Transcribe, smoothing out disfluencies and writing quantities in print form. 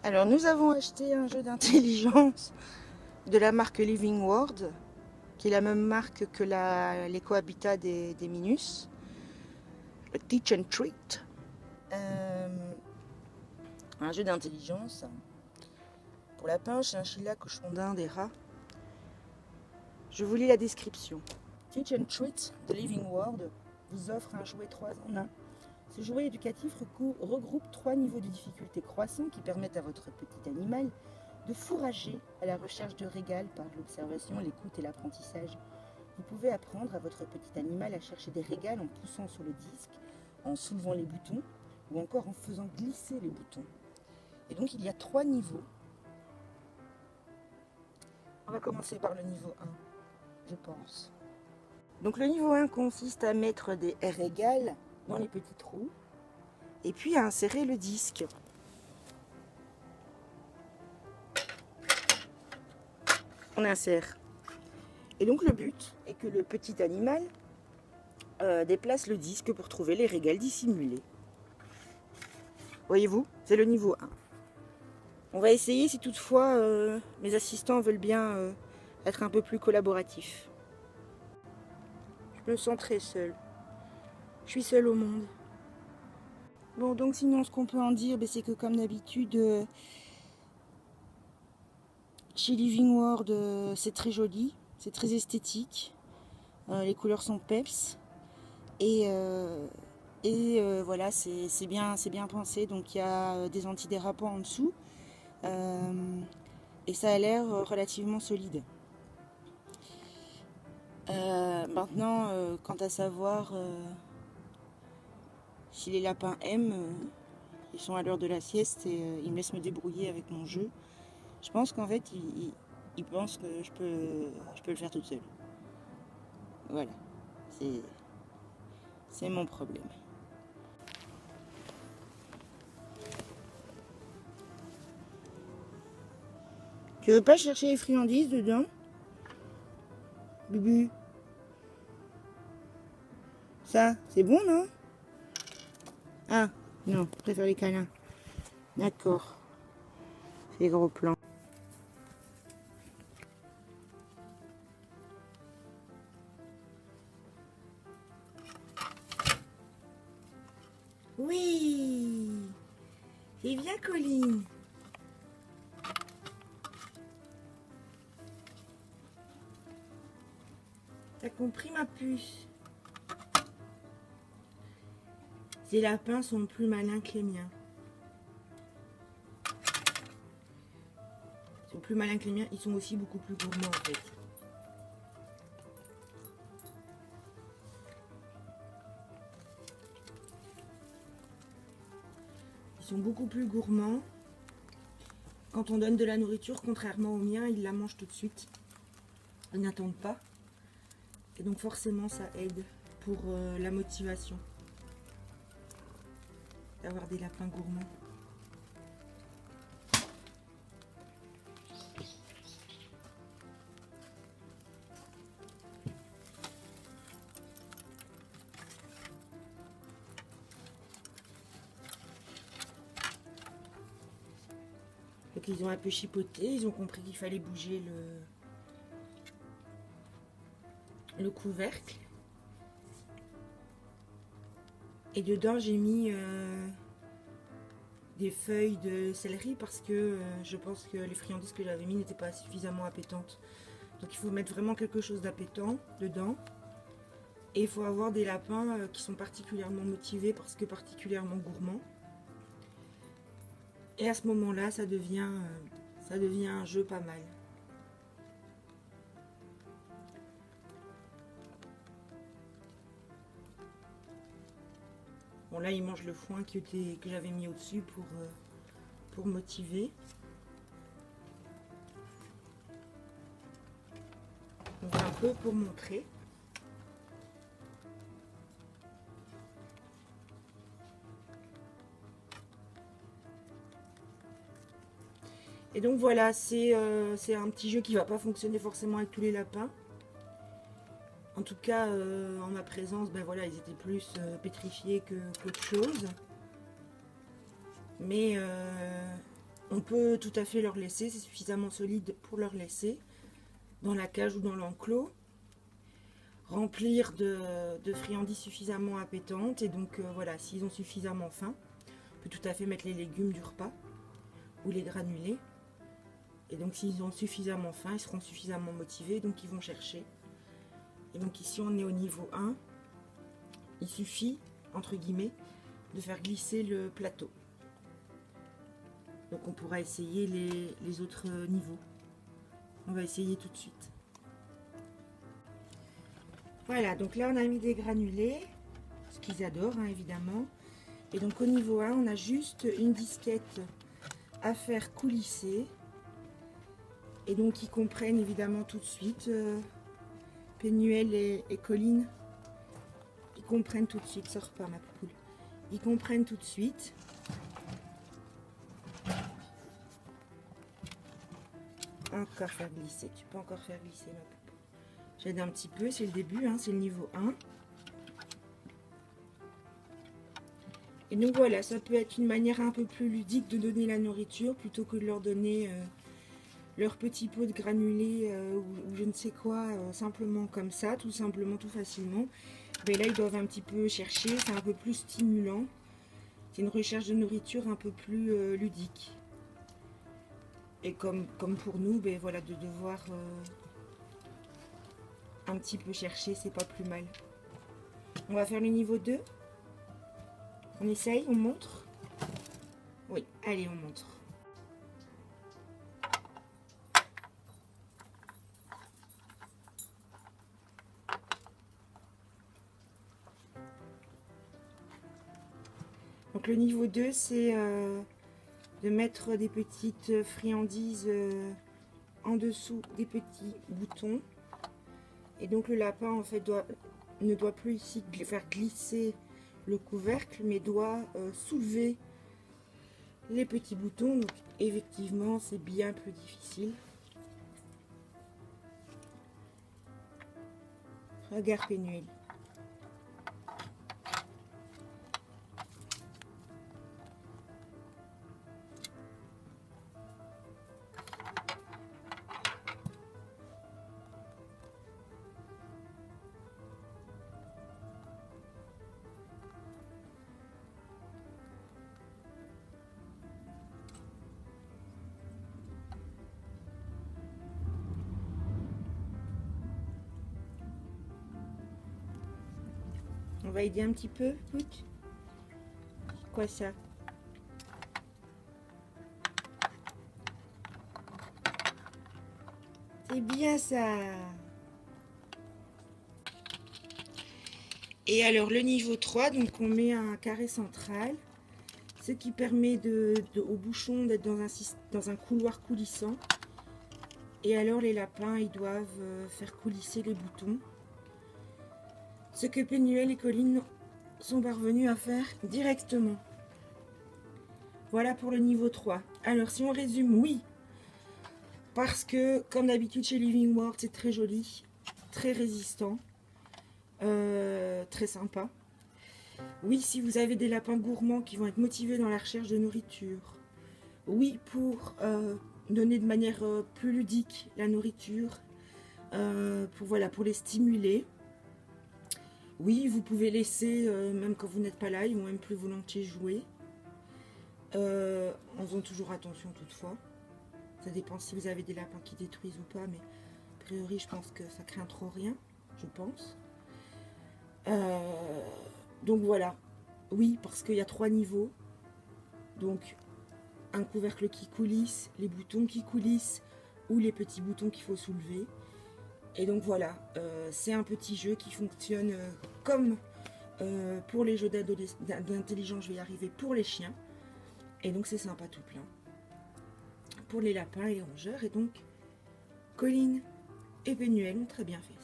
Alors nous avons acheté un jeu d'intelligence de la marque Living World, qui est la même marque que l'Ecohabitat des Minus, le Teach and Treat. Un jeu d'intelligence pour lapins, chinchillas, cochons d'Inde et rats. Je vous lis la description. Teach and Treat de Living World vous offre un jouet 3 en 1. Ce jouet éducatif regroupe 3 niveaux de difficulté croissants qui permettent à votre petit animal de fourrager à la recherche de régal par l'observation, l'écoute et l'apprentissage. Vous pouvez apprendre à votre petit animal à chercher des régals en poussant sur le disque, en soulevant les boutons ou encore en faisant glisser les boutons. Et donc il y a 3 niveaux. On va commencer par le niveau 1, je pense. Donc le niveau 1 consiste à mettre des régals dans les petits trous et puis à insérer le disque. On insère. Et donc le but est que le petit animal déplace le disque pour trouver les régals dissimulés. Voyez-vous, c'est le niveau 1. On va essayer si toutefois mes assistants veulent bien être un peu plus collaboratifs. Je me sens très seule. Je suis seule au monde. Bon, donc sinon ce qu'on peut en dire, c'est que comme d'habitude, chez Living World, c'est très joli, c'est très esthétique. Les couleurs sont peps. Et voilà, c'est bien pensé. Donc il y a des antidérapants en dessous. Et ça a l'air relativement solide. Maintenant, quant à savoir si les lapins aiment, ils sont à l'heure de la sieste et ils me laissent me débrouiller avec mon jeu. Je pense qu'en fait, ils pensent que je peux le faire toute seule. Voilà, c'est mon problème. Tu veux pas chercher les friandises dedans, Bubu? Ça, c'est bon, non? Ah, non, je préfère les câlins. D'accord. C'est les gros plans. Oui, c'est bien, Colline. T'as compris, ma puce? Ces lapins sont plus malins que les miens. Ils sont plus malins que les miens, ils sont aussi beaucoup plus gourmands en fait. Ils sont beaucoup plus gourmands. Quand on donne de la nourriture, contrairement aux miens, ils la mangent tout de suite. Ils n'attendent pas. Et donc forcément ça aide pour la motivation d'avoir des lapins gourmands. Donc ils ont un peu chipoté, ils ont compris qu'il fallait bouger le couvercle. Et dedans j'ai mis des feuilles de céleri parce que je pense que les friandises que j'avais mis n'étaient pas suffisamment appétantes. Donc il faut mettre vraiment quelque chose d'appétant dedans. Et il faut avoir des lapins qui sont particulièrement motivés parce que particulièrement gourmands. Et à ce moment-là, ça devient un jeu pas mal. Bon là, il mange le foin que j'avais mis au-dessus pour motiver. Donc un peu pour montrer. Et donc voilà, c'est un petit jeu qui va pas fonctionner forcément avec tous les lapins. En tout cas, en ma présence, ben voilà, ils étaient plus pétrifiés qu'autre chose. Mais On peut tout à fait leur laisser, c'est suffisamment solide pour leur laisser dans la cage ou dans l'enclos. Remplir de friandises suffisamment appétantes. Et donc voilà, s'ils ont suffisamment faim, on peut tout à fait mettre les légumes du repas ou les granulés. Et donc s'ils ont suffisamment faim, ils seront suffisamment motivés, donc ils vont chercher. Et donc ici on est au niveau 1. Il suffit, entre guillemets, de faire glisser le plateau. Donc on pourra essayer les autres niveaux. On va essayer tout de suite. Voilà, donc là on a mis des granulés, ce qu'ils adorent hein, évidemment. Et donc au niveau 1, on a juste une disquette à faire coulisser. Et donc ils comprennent évidemment tout de suite, Pénuel et Colline, ils comprennent tout de suite, sors pas ma poule, ils comprennent tout de suite. Encore faire glisser, tu peux encore faire glisser ma poule. J'aide un petit peu, c'est le début, hein, c'est le niveau 1. Et donc voilà, ça peut être une manière un peu plus ludique de donner la nourriture plutôt que de leur donner leur petit pot de granulés ou je ne sais quoi, simplement comme ça, tout simplement, tout facilement. Mais là, ils doivent un petit peu chercher, c'est un peu plus stimulant. C'est une recherche de nourriture un peu plus ludique. Et comme pour nous, ben voilà, de devoir un petit peu chercher, c'est pas plus mal. On va faire le niveau 2. On essaye, on montre. Oui, allez, on montre. Donc le niveau 2, c'est de mettre des petites friandises en dessous des petits boutons. Et donc le lapin en fait ne doit plus ici faire glisser le couvercle, mais doit soulever les petits boutons. Donc effectivement, c'est bien plus difficile. Regarde Pénuel. On va aider un petit peu, écoute. Quoi ça? C'est bien ça. Et alors le niveau 3, donc on met un carré central, ce qui permet au bouchon d'être dans un couloir coulissant. Et alors les lapins, ils doivent faire coulisser les boutons. Ce que Pénuel et Colline sont parvenus à faire directement. Voilà pour le niveau 3. Alors si on résume, oui. Parce que comme d'habitude chez Living World, c'est très joli, très résistant, très sympa. Oui, si vous avez des lapins gourmands qui vont être motivés dans la recherche de nourriture. Oui, pour donner de manière plus ludique la nourriture, pour les stimuler. Oui, vous pouvez laisser, même quand vous n'êtes pas là, ils vont même plus volontiers jouer. En faisant toujours attention toutefois. Ça dépend si vous avez des lapins qui détruisent ou pas, mais a priori je pense que ça craint trop rien, je pense. Donc voilà, oui, parce qu'il y a 3 niveaux. Donc un couvercle qui coulisse, les boutons qui coulissent ou les petits boutons qu'il faut soulever. Et donc voilà, c'est un petit jeu qui fonctionne comme pour les jeux d'intelligence, je vais y arriver, pour les chiens. Et donc c'est sympa tout plein. Pour les lapins et les rongeurs. Et donc Colline et Pénuel ont très bien fait.